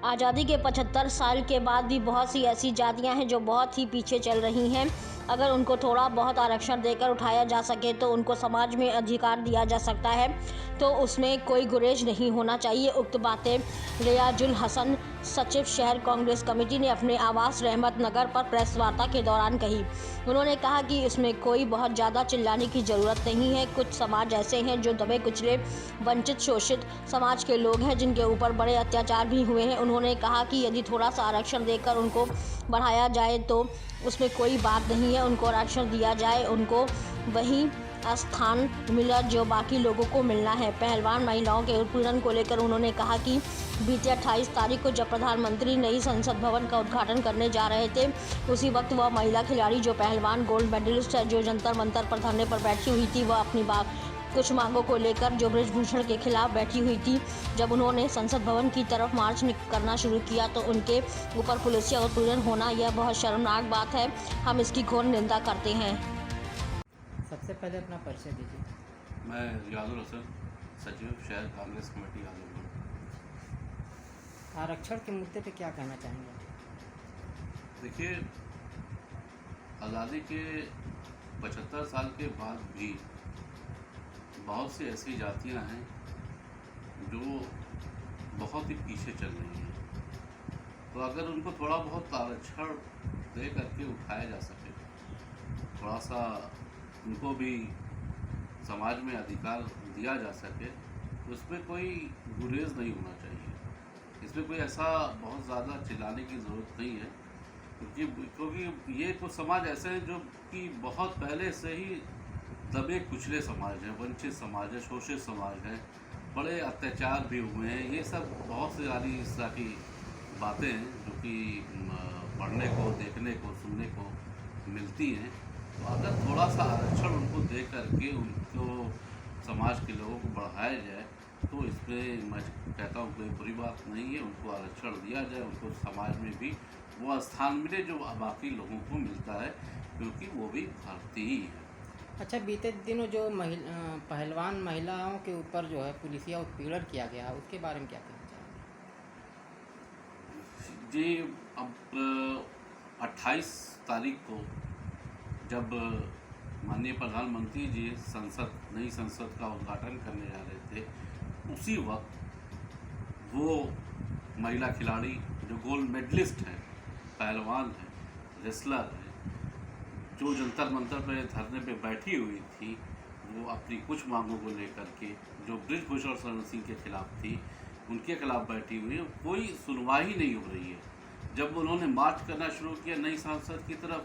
आज़ादी के 75 साल के बाद भी बहुत सी ऐसी जातियां हैं जो बहुत ही पीछे चल रही हैं। अगर उनको थोड़ा बहुत आरक्षण देकर उठाया जा सके तो उनको समाज में अधिकार दिया जा सकता है, तो उसमें कोई गुरेज नहीं होना चाहिए। उक्त बातें रियाजुल हसन, सचिव शहर कांग्रेस कमेटी ने अपने आवास रहमत नगर पर प्रेस वार्ता के दौरान कही। उन्होंने कहा कि इसमें कोई बहुत ज़्यादा चिल्लाने की ज़रूरत नहीं है। कुछ समाज ऐसे हैं जो दबे कुचले, वंचित, शोषित समाज के लोग हैं जिनके ऊपर बड़े अत्याचार भी हुए हैं। उन्होंने कहा कि यदि थोड़ा सा आरक्षण देकर उनको बढ़ाया जाए तो उसमें कोई बात नहीं है। उनको आरक्षण दिया जाए, उनको वही स्थान मिला जो बाकी लोगों को मिलना है। पहलवान महिलाओं के उत्पीड़न को लेकर उन्होंने कहा कि बीते 28 तारीख को जब प्रधानमंत्री नई संसद भवन का उद्घाटन करने जा रहे थे, उसी वक्त वह महिला खिलाड़ी जो पहलवान गोल्ड मेडलिस्ट है, जो जंतर मंतर पर धरने पर बैठी हुई थी, वह अपनी कुछ मांगों को लेकर जो बृजभूषण के खिलाफ बैठी हुई थी, जब उन्होंने संसद भवन की तरफ मार्च करना शुरू किया तो उनके ऊपर पुलिसिया उत्पीड़न होना यह बहुत शर्मनाक बात है। हम इसकी घोर निंदा करते हैं। सबसे पहले अपना परिचय दीजिए। मैं रियाजुल हसन, सचिव शहर कांग्रेस कमेटी आजमगढ़। आरक्षण के मुद्दे पे क्या कहना चाहेंगे? देखिए, आज़ादी के 75 साल के बाद भी बहुत सी ऐसी जातियां हैं जो बहुत ही पीछे चल रही हैं। तो अगर उनको थोड़ा बहुत आरक्षण दे करके उठाया जा सके, थोड़ा सा उनको भी समाज में अधिकार दिया जा सके, तो इसमें कोई गुरेज नहीं होना चाहिए। इसमें कोई ऐसा बहुत ज़्यादा चिल्लाने की ज़रूरत नहीं है, क्योंकि ये कुछ समाज ऐसे हैं जो कि बहुत पहले से ही दबे कुचले समाज हैं, वंचित समाज है, शोषित समाज है, बड़े अत्याचार भी हुए हैं। ये सब बहुत सी सारी इस तरह की बातें हैं जो कि पढ़ने को, देखने को, सुनने को मिलती हैं। तो अगर थोड़ा सा आरक्षण उनको दे करके उनको समाज के लोगों को बढ़ाया जाए तो इसमें मैं कहता हूँ कोई बुरी बात नहीं है। उनको आरक्षण दिया जाए, उनको समाज में भी वो स्थान मिले जो बाकी लोगों को मिलता है, क्योंकि वो भी भारतीय ही है। अच्छा, बीते दिनों जो पहलवान महिलाओं के ऊपर जो है पुलिसिया उत्पीड़न किया गया, उसके बारे में क्या कहना चाहेंगे? जी, अब 28 तारीख को जब माननीय प्रधानमंत्री जी नई संसद का उद्घाटन करने जा रहे थे, उसी वक्त वो महिला खिलाड़ी जो गोल्ड मेडलिस्ट है, पहलवान है, रेसलर है, जो जंतर मंतर पे धरने पे बैठी हुई थी, वो अपनी कुछ मांगों को लेकर के जो बृजभूषण शरण सिंह के खिलाफ थी, उनके खिलाफ बैठी हुई है। कोई सुनवाई नहीं हो रही है। जब उन्होंने मार्च करना शुरू किया नई संसद की तरफ,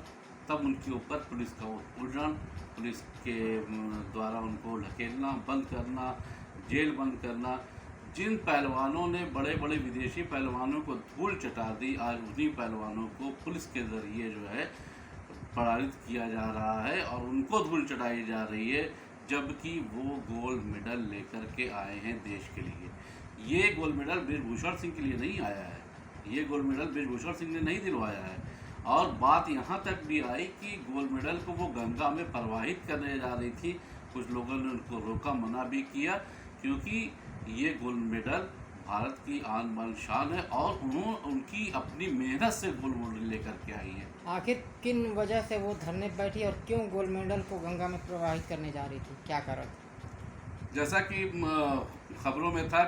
तब उनके ऊपर पुलिस का उत्पीड़न, पुलिस के द्वारा उनको ढकेलना, बंद करना, जेल बंद करना। जिन पहलवानों ने बड़े बड़े विदेशी पहलवानों को धूल चटा दी, आज उन्हीं पहलवानों को पुलिस के ज़रिए जो है पराजित किया जा रहा है और उनको धूल चटाई जा रही है, जबकि वो गोल्ड मेडल लेकर के आए हैं देश के लिए। ये गोल्ड मेडल बृजभूषण सिंह के लिए नहीं आया है, ये गोल्ड मेडल बृजभूषण सिंह ने नहीं दिलवाया है। और बात यहाँ तक भी आई कि गोल्ड मेडल को वो गंगा में प्रवाहित करने जा रही थी। कुछ लोगों ने उनको रोका, मना भी किया, क्योंकि ये गोल्ड मेडल भारत की आन बान शान है और उनकी अपनी मेहनत से गोल्ड मेडल लेकर के आई है। आखिर किन वजह से वो धरने पर बैठी और क्यों गोल्ड मेडल को गंगा में प्रवाहित करने जा रही थी, क्या कारण? जैसा कि खबरों में था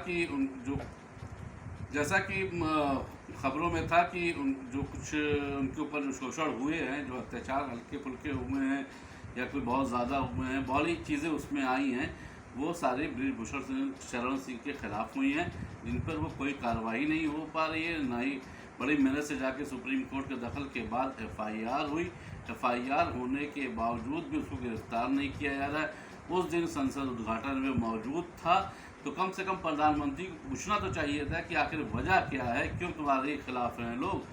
कि जो कुछ उनके ऊपर जो शोषण हुए हैं, जो अत्याचार हल्के फुल्के हुए हैं या कोई बहुत ज़्यादा हुए हैं, बहुत ही चीज़ें उसमें आई हैं, वो सारे बृजभूषण शरण सिंह के खिलाफ हुई हैं, जिन पर वो कोई कार्रवाई नहीं हो पा रही है। ना ही बड़ी मेहनत से जाके सुप्रीम कोर्ट के दखल के बाद FIR हुई। FIR होने के बावजूद भी उसको गिरफ्तार नहीं किया जा रहा है। उस दिन संसद उद्घाटन में मौजूद था, तो कम से कम प्रधानमंत्री को पूछना तो चाहिए था कि आखिर वजह क्या है, क्यों तुम्हारे खिलाफ हैं लोग,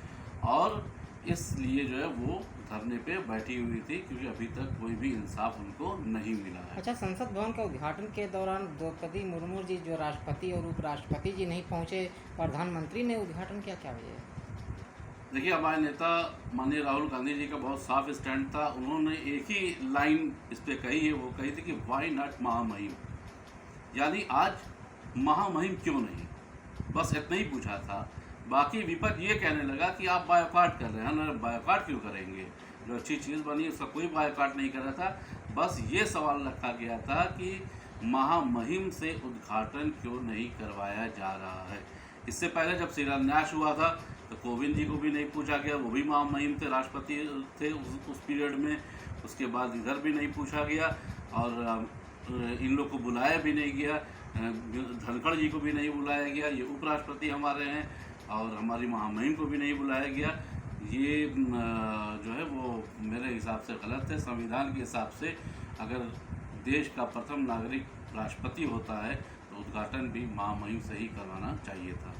और इसलिए जो है वो धरने पे बैठी हुई थी, क्योंकि अभी तक कोई भी इंसाफ उनको नहीं मिला है। अच्छा, संसद भवन के उद्घाटन के दौरान द्रौपदी मुर्मू जी, जो राष्ट्रपति और उपराष्ट्रपति जी, नहीं पहुंचे, प्रधानमंत्री ने उद्घाटन किया, क्या वजह है? देखिए, हमारे नेता माननीय राहुल गांधी जी का बहुत साफ स्टैंड था। उन्होंने एक ही लाइन इस पर कही है, वो कही थी कि वाई नॉट महामहिम, यानी आज महामहिम क्यों नहीं, बस इतना ही पूछा था। बाकी विपक्ष ये कहने लगा कि आप बायकॉट कर रहे हैं ना, बायकॉट क्यों करेंगे, जो अच्छी चीज़ बनी उसका कोई बायकॉट नहीं कर रहा था। बस ये सवाल रखा गया था कि महामहिम से उद्घाटन क्यों नहीं करवाया जा रहा है। इससे पहले जब शिलान्यास हुआ था तो कोविंद जी को भी नहीं पूछा गया, वो भी महामहिम थे, राष्ट्रपति थे उस पीरियड में। उसके बाद इधर भी नहीं पूछा गया और इन लोग को बुलाया भी नहीं गया, धनखड़ जी को भी नहीं बुलाया गया, ये उपराष्ट्रपति हमारे हैं, और हमारी महामहिम को भी नहीं बुलाया गया। ये जो है वो मेरे हिसाब से गलत है। संविधान के हिसाब से अगर देश का प्रथम नागरिक राष्ट्रपति होता है तो उद्घाटन भी महामहिम से ही करवाना चाहिए था।